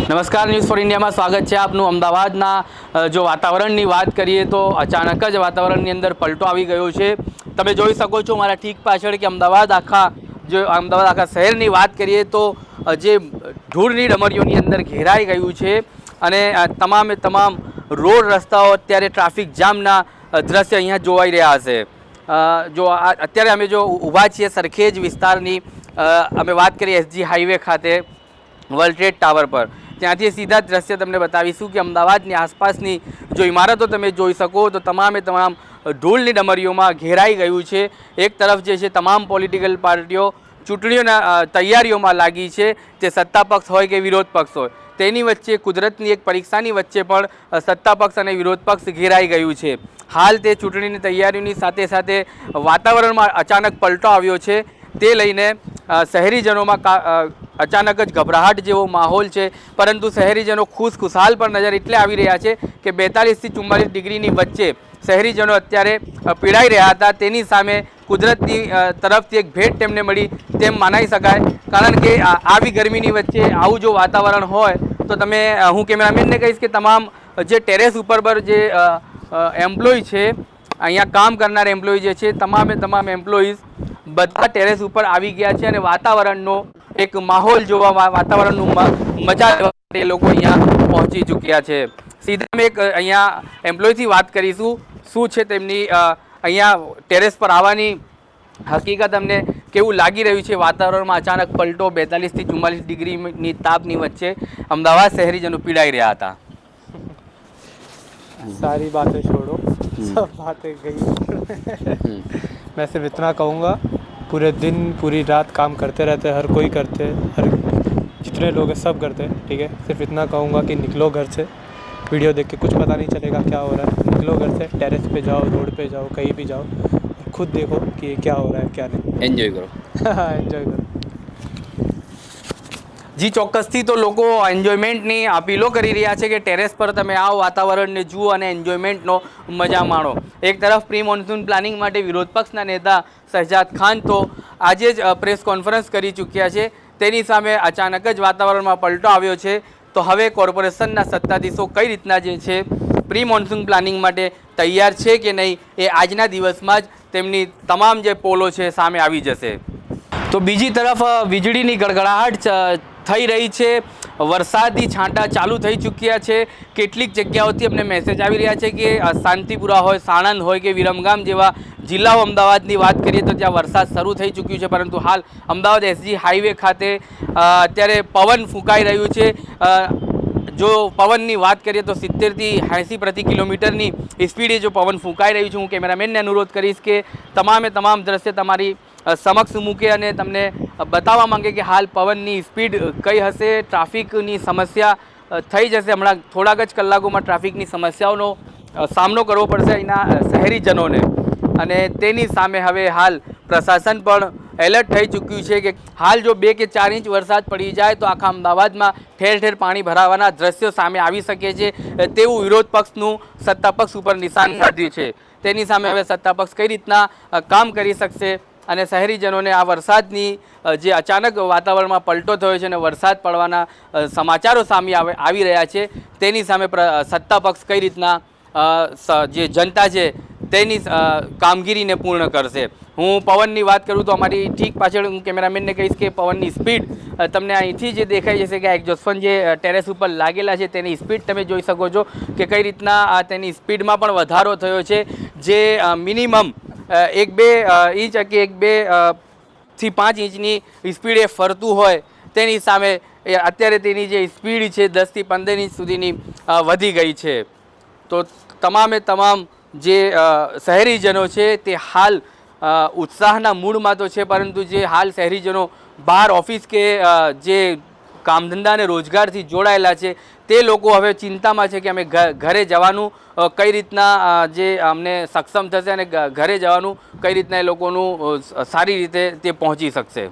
નમસ્કાર, news for ઇન્ડિયામાં સ્વાગત છે આપનું। અમદાવાદના જો વાતાવરણની વાત કરીએ તો અચાનક જ વાતાવરણની અંદર પલટો આવી ગયો છે। તમે જોઈ શકો છો મારા ઠીક પાછળ કે અમદાવાદ આખા શહેરની વાત કરીએ તો જે ધૂળની ડમરીઓની અંદર ઘેરાઈ ગયું છે અને તમામે તમામ રોડ રસ્તાઓ અત્યારે ટ્રાફિક જામના દ્રશ્ય અહીંયા જોવાઈ રહ્યા હશે। જો અત્યારે અમે જો ઊભા છીએ સરખેજ વિસ્તારની, અમે વાત કરીએ એસજી હાઈવે ખાતે વર્લ્ડ ટ્રેડ ટાવર પર, ત્યાંથી સીધા દ્રશ્ય તમને બતાવીશું કે અમદાવાદની આસપાસની જો ઇમારતો તમે જોઈ શકો તો તમામે તમામ ધૂળની ડમરીઓમાં ઘેરાઈ ગયું છે। એક તરફ જે છે તમામ પોલિટિકલ પાર્ટીઓ ચૂંટણીઓના તૈયારીઓમાં લાગી છે, તે સત્તા પક્ષ હોય કે વિરોધ પક્ષ હોય, તેની વચ્ચે કુદરતની એક પરીક્ષાની વચ્ચે પણ સત્તા પક્ષ અને વિરોધ પક્ષ ઘેરાઈ ગયું છે। હાલ તે ચૂંટણીની તૈયારીઓની સાથે સાથે વાતાવરણમાં અચાનક પલટો આવ્યો છે, તે લઈને શહેરીજનોમાં અચાનક જ ગભરાહટ જેવો માહોલ છે। પરંતુ શહેરીજનો ખુશખુશાલ પર નજર એટલે આવી રહ્યા છે કે 42 થી 44 ડિગ્રીની વચ્ચે શહેરીજનો અત્યારે પીડાઈ રહ્યા હતા, તેની સામે કુદરતની તરફથી એક ભેટ તેમને મળી તેમ માની શકાય। કારણ કે આવી ગરમીની વચ્ચે આવું જો વાતાવરણ હોય તો હું કેમેરામેનને કહીશ કે તમામ જે ટેરેસ ઉપર પર જે એમ્પ્લોય છે, અહીંયા કામ કરનાર એમ્પ્લોય જે છે, તમામ એમ્પ્લોઈઝ બધા ટેરેસ ઉપર આવી ગયા છે અને વાતાવરણનો એક માહોલ જોવા, વાતાવરણનું મજા લેવા માટે એ લોકો અહીંયા પહોંચી ચૂક્યા છે। સીધા અમે એક અહીંયા એમ્પ્લોયથી વાત કરીશું, શું છે તેમની અહીંયા ટેરેસ પર આવવાની હકીકત, અમને કેવું લાગી રહ્યું છે વાતાવરણમાં અચાનક પલટો 42 થી 44 ડિગ્રીની તાપની વચ્ચે અમદાવાદ શહેરીજનો પીડાઈ રહ્યા હતા। सारी बातें छोड़ो, सब बातें गई। मैं सिर्फ इतना कहूँगा, पूरे दिन पूरी रात काम करते रहते हैं, हर कोई करते हैं, हर जितने लोग हैं सब करते हैं, ठीक है। सिर्फ इतना कहूँगा कि निकलो घर से, वीडियो देख के कुछ पता नहीं चलेगा क्या हो रहा है। निकलो घर से, टेरेस पे जाओ, रोड पे जाओ, कहीं भी जाओ, खुद देखो कि क्या हो रहा है क्या नहीं। એન્જોય કરો। एंजॉय करो। જી ચોક્કસથી તો લોકો એન્જોયમેન્ટની અપીલો કરી રહ્યા છે કે ટેરેસ પર તમે આવો, વાતાવરણને જુઓ અને એન્જોયમેન્ટનો મજા માણો। એક તરફ પ્રી મોન્સૂન પ્લાનિંગ માટે વિરોધ પક્ષના નેતા શહજાદ ખાન તો આજે જ પ્રેસ કોન્ફરન્સ કરી ચૂક્યા છે, તેની સામે અચાનક જ વાતાવરણમાં પલટો આવ્યો છે। તો હવે કોર્પોરેશનના સત્તાધીશો કઈ રીતના જે છે પ્રી મોન્સૂન પ્લાનિંગ માટે તૈયાર છે કે નહીં, એ આજના દિવસમાં જ તેમની તમામ જે પોલો છે સામે આવી જશે। તો બીજી તરફ વીજળીની ગડગડાહટ થઈ રહી છે, વરસાદી છાંટા ચાલુ થઈ ચૂક્યા છે। કેટલીક જગ્યાઓથી અમને મેસેજ આવી રહ્યા છે કે શાંતિપુરા હોય, સાણંદ હોય કે વિરમગામ જેવા જિલ્લાઓ અમદાવાદની વાત કરીએ તો ત્યાં વરસાદ શરૂ થઈ ચૂક્યું છે, પરંતુ હાલ અમદાવાદ એસજી હાઈવે ખાતે અત્યારે પવન ફૂંકાઈ રહ્યું છે। જો પવનની વાત કરીએ તો 70 થી 80 પ્રતિ કિલોમીટરની સ્પીડે જો પવન ફૂંકાઈ રહ્યું છે। હું કેમેરામેનને અનુરોધ કરીશ કે તમામ દ્રશ્ય તમારી સમક્ષ મૂકે અને તમને બતાવવા માંગે કે હાલ પવનની સ્પીડ કઈ હશે। ટ્રાફિકની સમસ્યા થઈ જશે, હમણાં થોડાક જ કલાકોમાં ટ્રાફિકની સમસ્યાઓનો સામનો કરવો પડશે અહીંના શહેરીજનોને, અને તેની સામે હવે હાલ પ્રશાસન પણ એલર્ટ થઈ ચૂક્યું છે કે હાલ જો 2 કે 4 ઇંચ વરસાદ પડી જાય તો આખા અમદાવાદમાં ઠેર ઠેર પાણી ભરાવાના દ્રશ્યો સામે આવી શકે છે, તેવું વિરોધ પક્ષનું સત્તા પક્ષ ઉપર નિશાન સાધ્યું છે। તેની સામે હવે સત્તા પક્ષ કઈ રીતના કામ કરી શકશે અને શહેરીજનોને આ વરસાદની જે અચાનક વાતાવરણમાં પલટો થયો છે અને વરસાદ પડવાના સમાચારો સામે આવી રહ્યા છે, તેની સામે સત્તા પક્ષ કઈ રીતના જે જનતા છે તેની કામગીરીને પૂર્ણ કરશે। હું પવનની વાત કરું તો અમારી ઠીક પાછળ હું કેમેરામેનને કહીશ કે પવનની સ્પીડ તમને અહીંથી જે દેખાઈ જશે કે એક્ઝોસ્ટ ફેન જે ટેરેસ ઉપર લાગેલા છે તેની સ્પીડ તમે જોઈ શકો છો કે કઈ રીતના તેની સ્પીડમાં પણ વધારો થયો છે, જે મિનિમમ 1-2 ઇંચ કે 1-2 થી 5 ઇંચની સ્પીડે ફરતું હોય તેની સામે અત્યારે તેની જે સ્પીડ છે 10 થી 15 ઇંચ સુધીની વધી ગઈ છે। તો તમામ જે શહેરીજનો છે તે હાલ ઉત્સાહના મૂડમાં તો છે, પરંતુ જે હાલ શહેરીજનો બહાર ઓફિસ કે જે કામધંધા અને રોજગારથી જોડાયેલા છે તે લોકો હવે ચિંતામાં છે કે અમે ઘરે જવાનું કઈ રીતના જે અમને સક્ષમ થશે અને ઘરે જવાનું કઈ રીતના એ લોકોનું સારી રીતે તે પહોંચી શકશે।